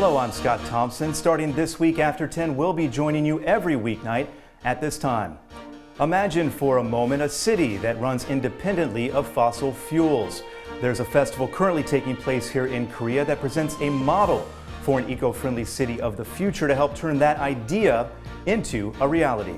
Hello, I'm Scott Thompson. Starting this week, After 10 will be joining you every weeknight at this time. Imagine for a moment a city that runs independently of fossil fuels. There's a festival currently taking place here in Korea that presents a model for an eco-friendly city of the future to help turn that idea into a reality.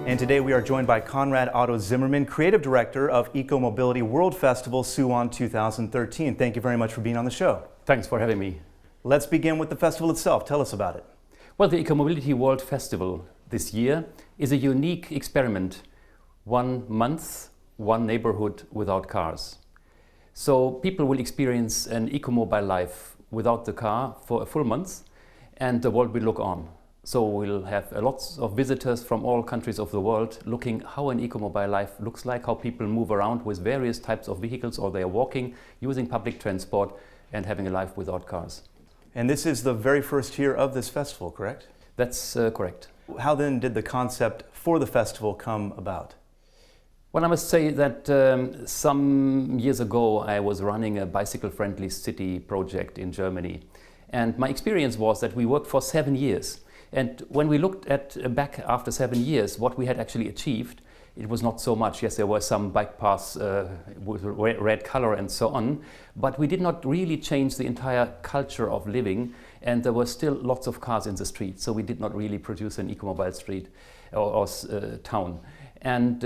And today we are joined by Konrad Otto-Zimmermann, Creative Director of EcoMobility World Festival, Suwon 2013. Thank you very much for being on the show. Thanks for having me. Let's begin with the festival itself. Tell us about it. Well, the EcoMobility World Festival this year is a unique experiment. 1 month, one neighborhood without cars. So people will experience an eco-mobile life without the car for a full month, and the world will look on. So we'll have lots of visitors from all countries of the world looking how an eco-mobile life looks like, how people move around with various types of vehicles, or they are walking, using public transport, and having a life without cars. And this is the very first year of this festival, correct? That's correct. How then did the concept for the festival come about? Well, I must say that some years ago I was running a bicycle-friendly city project in Germany. And my experience was that we worked for 7 years. And when we looked back after 7 years, what we had actually achieved, it was not so much. Yes, there were some bike paths with red color and so on, but we did not really change the entire culture of living, and there were still lots of cars in the street, so we did not really produce an eco-mobile street or town. And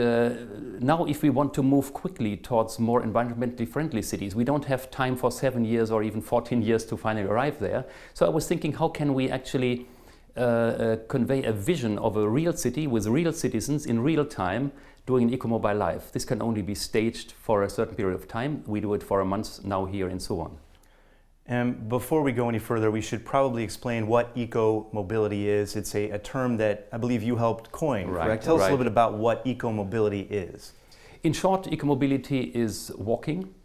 now if we want to move quickly towards more environmentally friendly cities, we don't have time for 7 years or even 14 years to finally arrive there. So I was thinking, how can we actually convey a vision of a real city with real citizens in real time doing an eco-mobile life. This can only be staged for a certain period of time. We do it for a month now here in Suwon. And before we go any further, we should probably explain what eco-mobility is. It's a term that I believe you helped coin, correct? Tell us a little bit about what eco-mobility is. In short, eco-mobility is walking,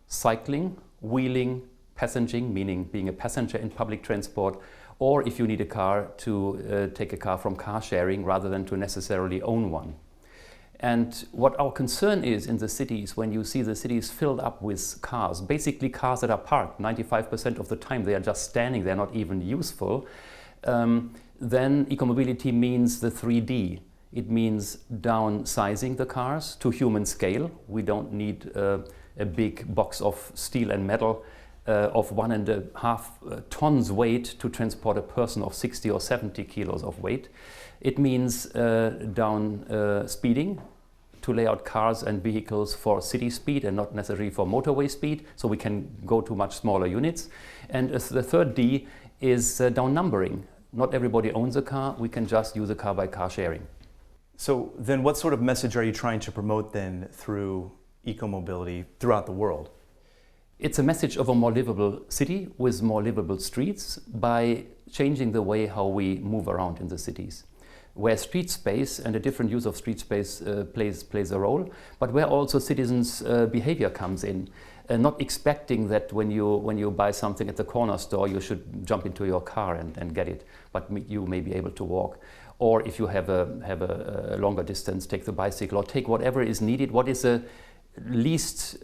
cycling, wheeling, passenging, meaning being a passenger in public transport, or if you need a car, to take a car from car sharing rather than to necessarily own one. And what our concern is in the cities, when you see the cities filled up with cars, basically cars that are parked 95% of the time, they are just standing, they're not even useful, then eco-mobility means the 3D. It means downsizing the cars to human scale. We don't need a big box of steel and metal of 1.5 tons weight to transport a person of 60 or 70 kilos of weight. It means down speeding, to lay out cars and vehicles for city speed and not necessarily for motorway speed, so we can go to much smaller units. And the third D is down numbering. Not everybody owns a car, we can just use a car by car sharing. So then what sort of message are you trying to promote then through eco-mobility throughout the world? It's a message of a more livable city with more livable streets by changing the way how we move around in the cities, where street space and a different use of street space plays a role, but where also citizens' behavior comes in. Not expecting that when you buy something at the corner store, you should jump into your car and get it, but you may be able to walk. Or if you have a longer distance, take the bicycle or take whatever is needed. What is the least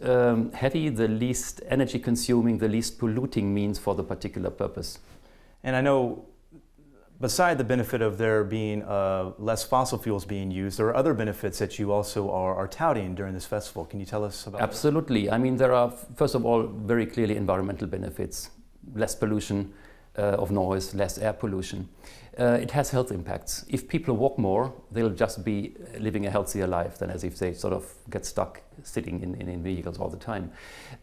heavy, the least energy consuming, the least polluting means for the particular purpose. And I know beside the benefit of there being less fossil fuels being used, there are other benefits that you also are touting during this festival. Can you tell us about that? Absolutely. I mean, there are, first of all, very clearly environmental benefits. Less pollution of noise, less air pollution. It has health impacts. If people walk more, they'll just be living a healthier life than as if they sort of get stuck sitting in vehicles all the time.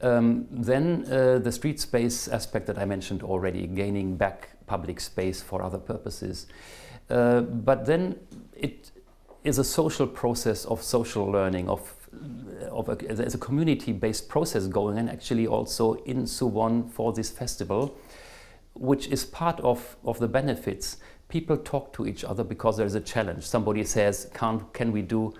Then the street space aspect that I mentioned already, gaining back public space for other purposes. But then is a social process of social learning, there's a community-based process going on actually also in Suwon for this festival, which is part of the benefits. People talk to each other because there's a challenge. Somebody says, can we do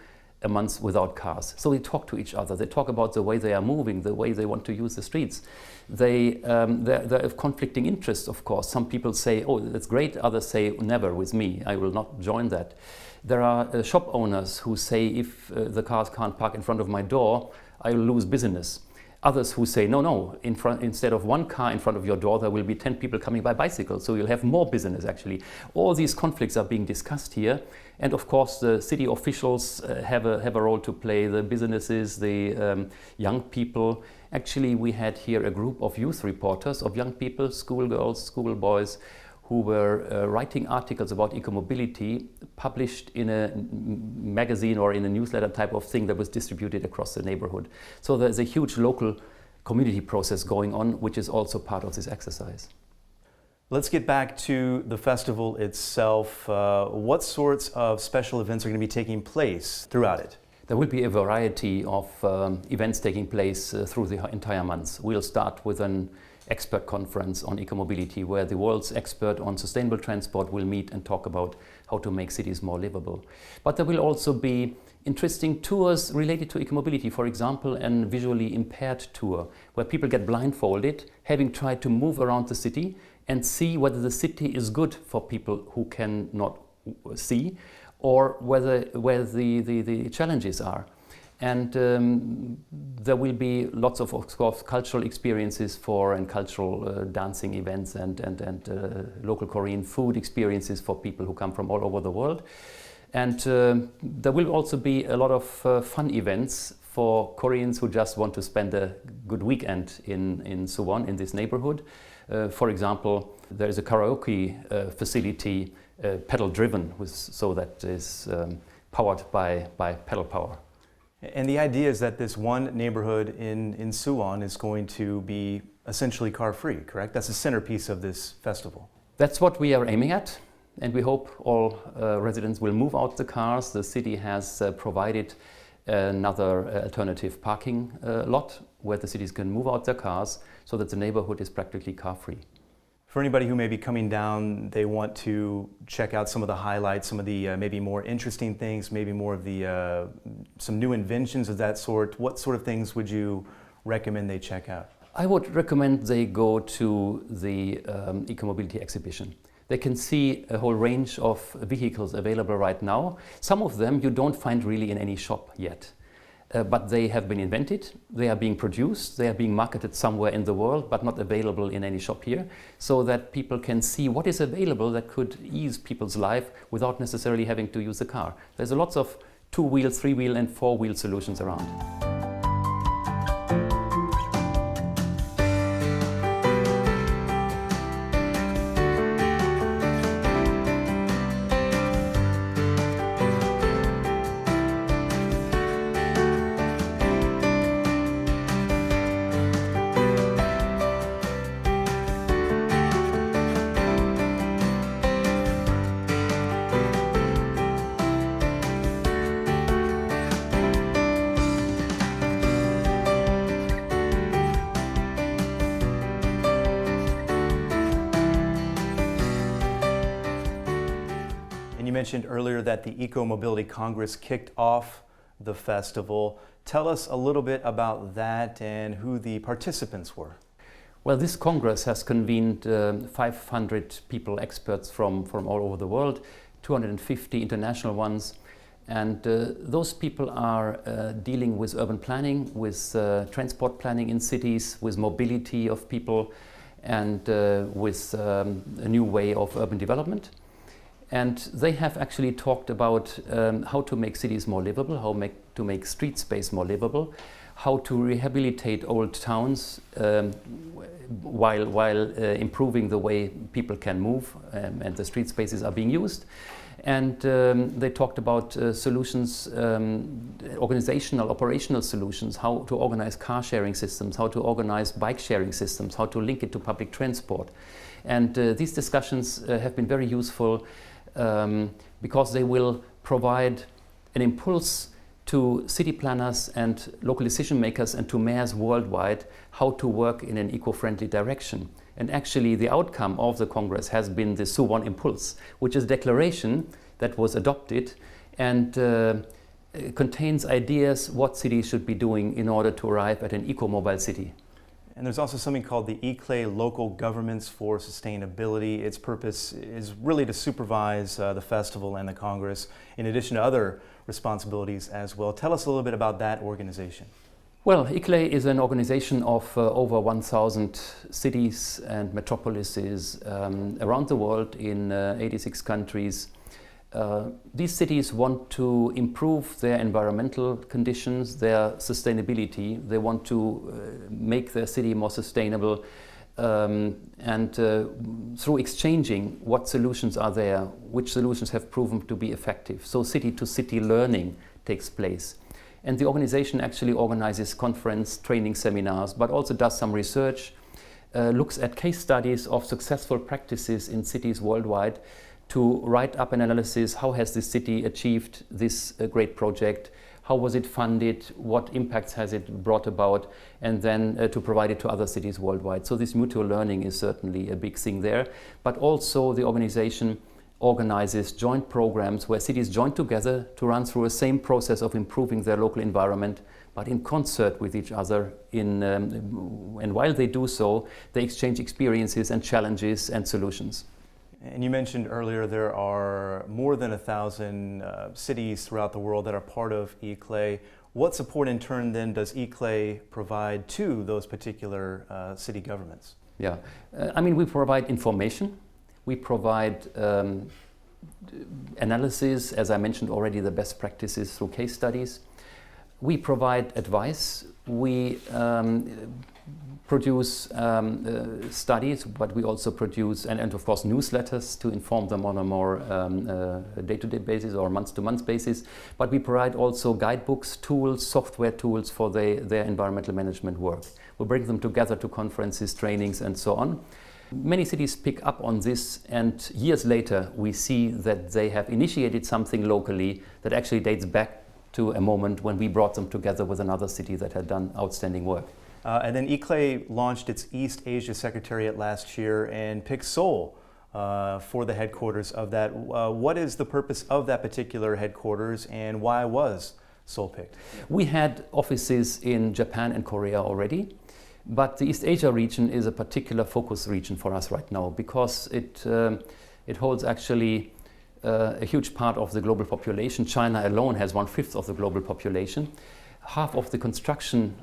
a month without cars? So they talk to each other. They talk about the way they are moving, the way they want to use the streets. There are conflicting interests, of course. Some people say, oh, that's great. Others say, never with me. I will not join that. There are shop owners who say, if the cars can't park in front of my door, I will lose business. Others who say, no, instead of one car in front of your door, there will be 10 people coming by bicycle, so you'll have more business actually. All these conflicts are being discussed here. And of course, the city officials have a role to play, the businesses, the young people. Actually, we had here a group of youth reporters, of young people, schoolgirls, schoolboys, who were writing articles about ecomobility, published in a magazine or in a newsletter type of thing that was distributed across the neighborhood. So there's a huge local community process going on, which is also part of this exercise. Let's get back to the festival itself. What sorts of special events are going to be taking place throughout it? There will be a variety of events taking place through the entire month. We'll start with an expert conference on ecomobility, where the world's expert on sustainable transport will meet and talk about how to make cities more livable. But there will also be interesting tours related to ecomobility, for example, a visually impaired tour, where people get blindfolded, having tried to move around the city and see whether the city is good for people who cannot see, or where the challenges are. And there will be lots of course, cultural experiences and cultural dancing events and local Korean food experiences for people who come from all over the world. And there will also be a lot of fun events for Koreans who just want to spend a good weekend in Suwon, in this neighborhood. For example, there is a karaoke facility, pedal-driven, so that is powered by pedal power. And the idea is that this one neighborhood in Suwon is going to be essentially car-free, correct? That's the centerpiece of this festival. That's what we are aiming at, and we hope all residents will move out the cars. The city has provided another alternative parking lot where the cities can move out their cars so that the neighborhood is practically car-free. For anybody who may be coming down, they want to check out some of the highlights, some of the maybe more interesting things, maybe more of the some new inventions of that sort. What sort of things would you recommend they check out? I would recommend they go to the EcoMobility exhibition. They can see a whole range of vehicles available right now. Some of them you don't find really in any shop yet. But they have been invented, they are being produced, they are being marketed somewhere in the world, but not available in any shop here, so that people can see what is available that could ease people's life without necessarily having to use a car. There's lots of 2-wheel, 3-wheel and 4-wheel solutions around. You mentioned earlier that the EcoMobility Congress kicked off the festival. Tell us a little bit about that and who the participants were. Well, this Congress has convened 500 people, experts from all over the world, 250 international ones. And those people are dealing with urban planning, with transport planning in cities, with mobility of people, and with a new way of urban development. And they have actually talked about how to make cities more livable, how to make street space more livable, how to rehabilitate old towns while improving the way people can move and the street spaces are being used. And they talked about solutions, organizational, operational solutions, how to organize car sharing systems, how to organize bike sharing systems, how to link it to public transport. And these discussions have been very useful because they will provide an impulse to city planners and local decision makers and to mayors worldwide how to work in an eco-friendly direction. And actually the outcome of the Congress has been the Suwon Impulse, which is a declaration that was adopted and contains ideas what cities should be doing in order to arrive at an eco-mobile city. And there's also something called the ICLEI Local Governments for Sustainability. Its purpose is really to supervise the festival and the Congress, in addition to other responsibilities as well. Tell us a little bit about that organization. Well, ICLEI is an organization of over 1,000 cities and metropolises around the world in 86 countries. These cities want to improve their environmental conditions, their sustainability. They want to make their city more sustainable and through exchanging what solutions are there, which solutions have proven to be effective. So city-to-city learning takes place. And the organization actually organizes conference, training seminars, but also does some research, looks at case studies of successful practices in cities worldwide to write up an analysis, how has this city achieved this great project, how was it funded, what impacts has it brought about, and then to provide it to other cities worldwide. So this mutual learning is certainly a big thing there, but also the organization organizes joint programs where cities join together to run through the same process of improving their local environment, but in concert with each other. And while they do so, they exchange experiences and challenges and solutions. And you mentioned earlier there are more than 1,000 cities throughout the world that are part of ICLEI. What support in turn then does ICLEI provide to those particular city governments? Yeah, I mean, we provide information, we provide analysis, as I mentioned already, the best practices through case studies. We provide advice, we produce studies, but we also produce, and of course newsletters to inform them on a more day-to-day basis or month-to-month basis. But we provide also guidebooks, tools, software tools for their environmental management work. We bring them together to conferences, trainings, and so on. Many cities pick up on this, and years later we see that they have initiated something locally that actually dates back to a moment when we brought them together with another city that had done outstanding work. And then ICLEI launched its East Asia Secretariat last year and picked Seoul for the headquarters of that. What is the purpose of that particular headquarters, and why was Seoul picked? We had offices in Japan and Korea already, but the East Asia region is a particular focus region for us right now because it holds actually a huge part of the global population. China alone has 1/5 of the global population. Half of the construction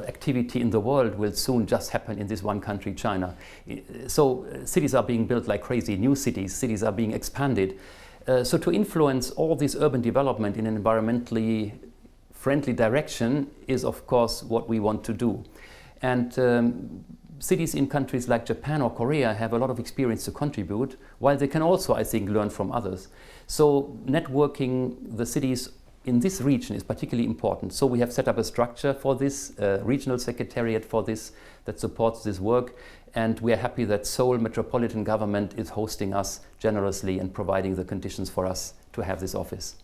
activity in the world will soon just happen in this one country, China. So cities are being built like crazy, new cities are being expanded. So to influence all this urban development in an environmentally friendly direction is of course what we want to do. And cities in countries like Japan or Korea have a lot of experience to contribute, while they can also, I think, learn from others. So networking the cities in this region is particularly important. So we have set up a structure for this, regional secretariat for this, that supports this work. And we are happy that Seoul Metropolitan Government is hosting us generously and providing the conditions for us to have this office.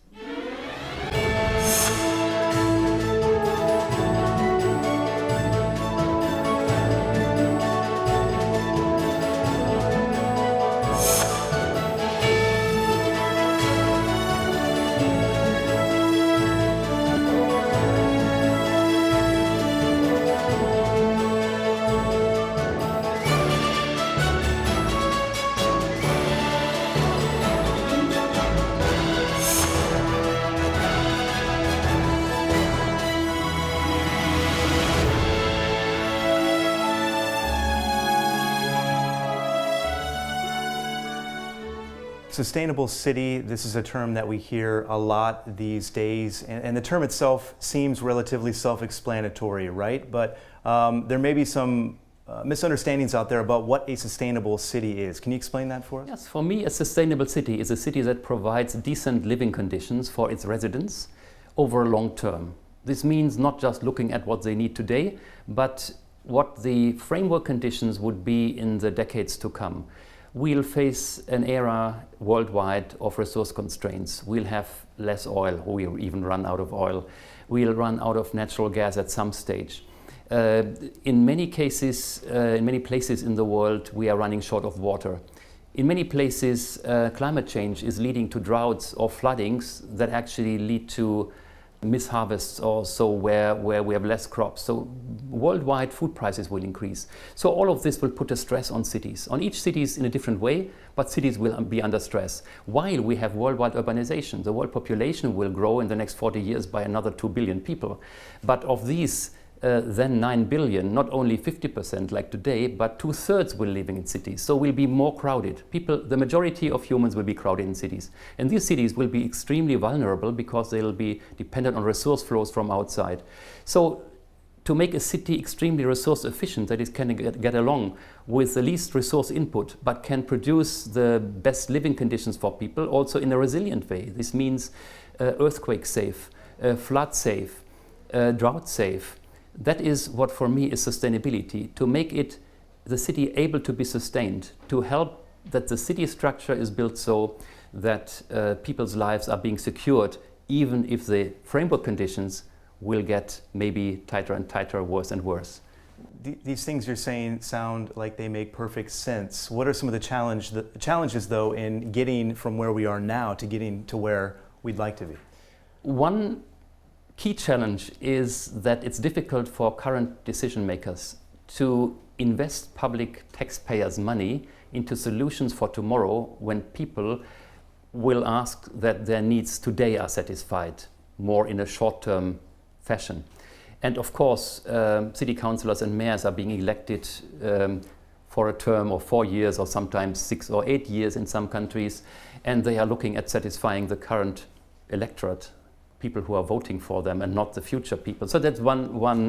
Sustainable city, this is a term that we hear a lot these days, and the term itself seems relatively self-explanatory, right? But there may be some misunderstandings out there about what a sustainable city is. Can you explain that for us? Yes, for me a sustainable city is a city that provides decent living conditions for its residents over a long term. This means not just looking at what they need today, but what the framework conditions would be in the decades to come. we'll face an era worldwide of resource constraints. We'll have less oil, or we'll even run out of oil. We'll run out of natural gas at some stage. In many cases, in many places in the world, we are running short of water. In many places, climate change is leading to droughts or floodings that actually lead to misharvests also where we have less crops. So worldwide food prices will increase. So all of this will put a stress on cities. On each cities in a different way, but cities will be under stress. While we have worldwide urbanization, the world population will grow in the next 40 years by another 2 billion people. But of these, then 9 billion, not only 50% like today, but 2/3 will living in cities. So we'll be more crowded. The majority of humans will be crowded in cities. And these cities will be extremely vulnerable because they'll be dependent on resource flows from outside. So to make a city extremely resource efficient, that it can get along with the least resource input, but can produce the best living conditions for people, also in a resilient way. This means earthquake safe, flood safe, drought safe. That is what for me is sustainability, to make the city able to be sustained, to help that the city structure is built so that people's lives are being secured, even if the framework conditions will get maybe tighter and tighter, worse and worse. These things you're saying sound like they make perfect sense. What are some of the challenges, though, in getting from where we are now to getting to where we'd like to be? One key challenge is that it's difficult for current decision makers to invest public taxpayers' money into solutions for tomorrow when people will ask that their needs today are satisfied more in a short-term fashion. And of course, city councillors and mayors are being elected for a term of 4 years or sometimes 6 or 8 years in some countries, and they are looking at satisfying the current electorate, people who are voting for them, and not the future people. So that's one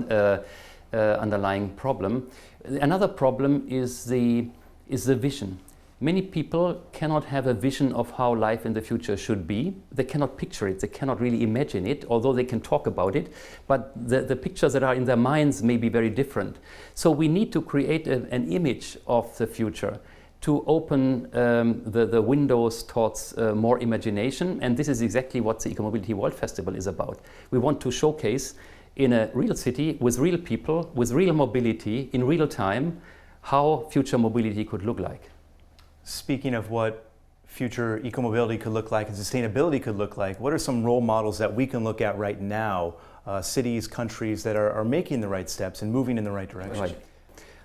underlying problem. Another problem is the vision. Many people cannot have a vision of how life in the future should be. They cannot picture it, they cannot really imagine it, although they can talk about it, but the pictures that are in their minds may be very different. So we need to create an image of the future to open the windows towards more imagination, and this is exactly what the EcoMobility World Festival is about. We want to showcase in a real city, with real people, with real mobility, in real time, how future mobility could look like. Speaking of what future ecomobility could look like and sustainability could look like, what are some role models that we can look at right now, cities, countries that are making the right steps and moving in the right direction? Right.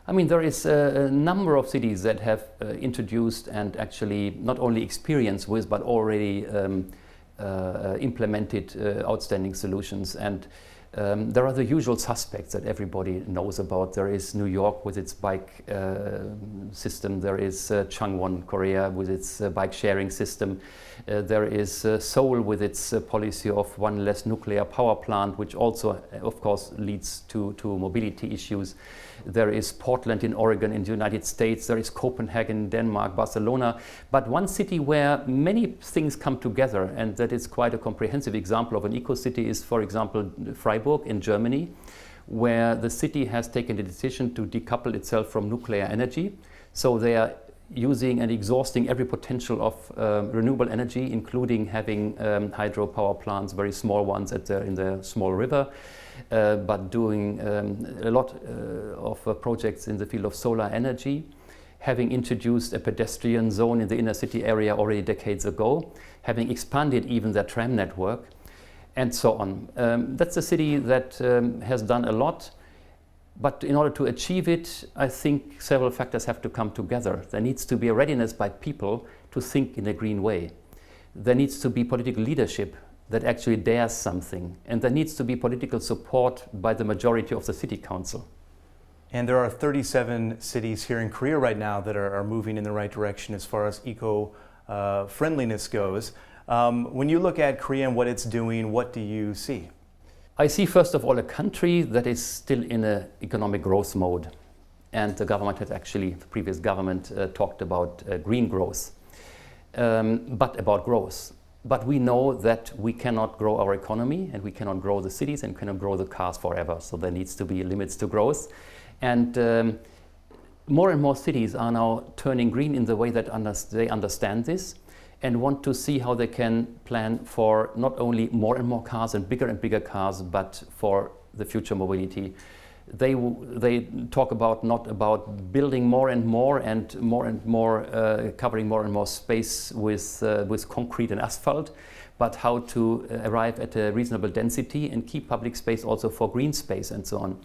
I mean, there is a number of cities that have introduced and actually not only experienced with, but already implemented outstanding solutions. And there are the usual suspects that everybody knows about. There is New York with its bike system. There is Changwon, Korea, with its bike sharing system. There is Seoul with its policy of one less nuclear power plant, which also, of course, leads to mobility issues. There is Portland in Oregon in the United States. There is Copenhagen in Denmark, Barcelona. But one city where many things come together, and that is quite a comprehensive example of an eco-city, is, for example, Freiburg in Germany, where the city has taken the decision to decouple itself from nuclear energy. So they are using and exhausting every potential of renewable energy, including having hydropower plants, very small ones in the small river, but doing a lot of projects in the field of solar energy, having introduced a pedestrian zone in the inner city area already decades ago, having expanded even their tram network, and so on. That's a city that has done a lot. But in order to achieve it, I think several factors have to come together. There needs to be a readiness by people to think in a green way. There needs to be political leadership that actually dares something. And there needs to be political support by the majority of the city council. And there are 37 cities here in Korea right now that are moving in the right direction as far as eco-friendliness goes. When you look at Korea and what it's doing, what do you see? I see, first of all, a country that is still in an economic growth mode. And the government had actually, the previous government, talked about green growth, but about growth. But we know that we cannot grow our economy, and we cannot grow the cities, and cannot grow the cars forever. So there needs to be limits to growth. And more and more cities are now turning green in the way that they understand this and want to see how they can plan for not only more and more cars and bigger cars, but for the future mobility. They talk about not about building more and more covering more and more space with concrete and asphalt, but how to arrive at a reasonable density and keep public space also for green space and so on.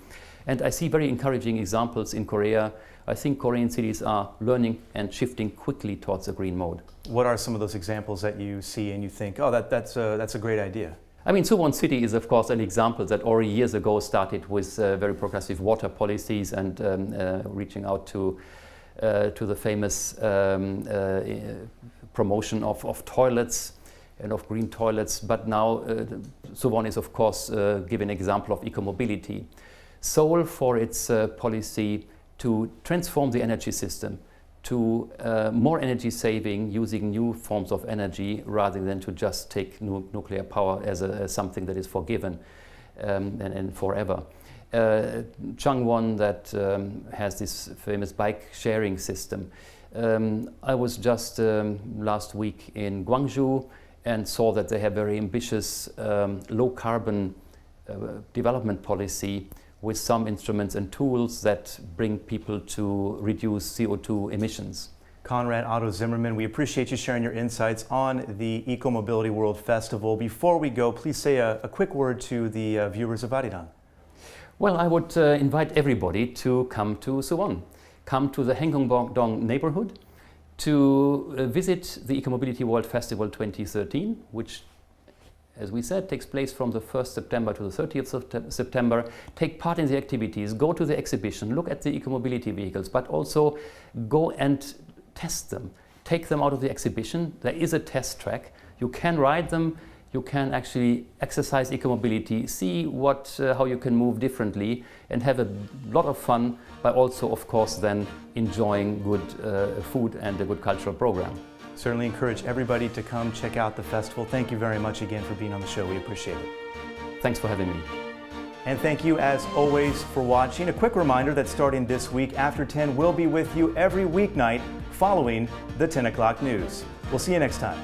And I see very encouraging examples in Korea. I think Korean cities are learning and shifting quickly towards a green mode. What are some of those examples that you see and you think, oh, that's a great idea? I mean, Suwon City is, of course, an example that already years ago started with very progressive water policies and reaching out to the famous promotion of toilets and of green toilets. But now Suwon is, of course, giving an example of eco-mobility. Seoul, for its policy to transform the energy system to more energy saving using new forms of energy rather than to just take nuclear power as something that is forgiven and forever. Changwon, that has this famous bike sharing system. I was just last week in Gwangju and saw that they have very ambitious low carbon development policy with some instruments and tools that bring people to reduce CO2 emissions. Konrad Otto-Zimmermann, we appreciate you sharing your insights on the EcoMobility World Festival. Before we go, please say a quick word to the viewers of Arirang. Well, I would invite everybody to come to Suwon, come to the Hengyeongdong neighborhood, to visit the EcoMobility World Festival 2013, which, as we said, takes place from the 1st September to the 30th of September. Take part in the activities, go to the exhibition, look at the eco-mobility vehicles, but also go and test them. Take them out of the exhibition. There is a test track. You can ride them. You can actually exercise eco-mobility, see how you can move differently and have a lot of fun, but also, of course, then enjoying good food and a good cultural program. Certainly encourage everybody to come check out the festival. Thank you very much again for being on the show. We appreciate it. Thanks for having me. And thank you, as always, for watching. A quick reminder that starting this week, After 10 will be with you every weeknight following the 10 o'clock news. We'll see you next time.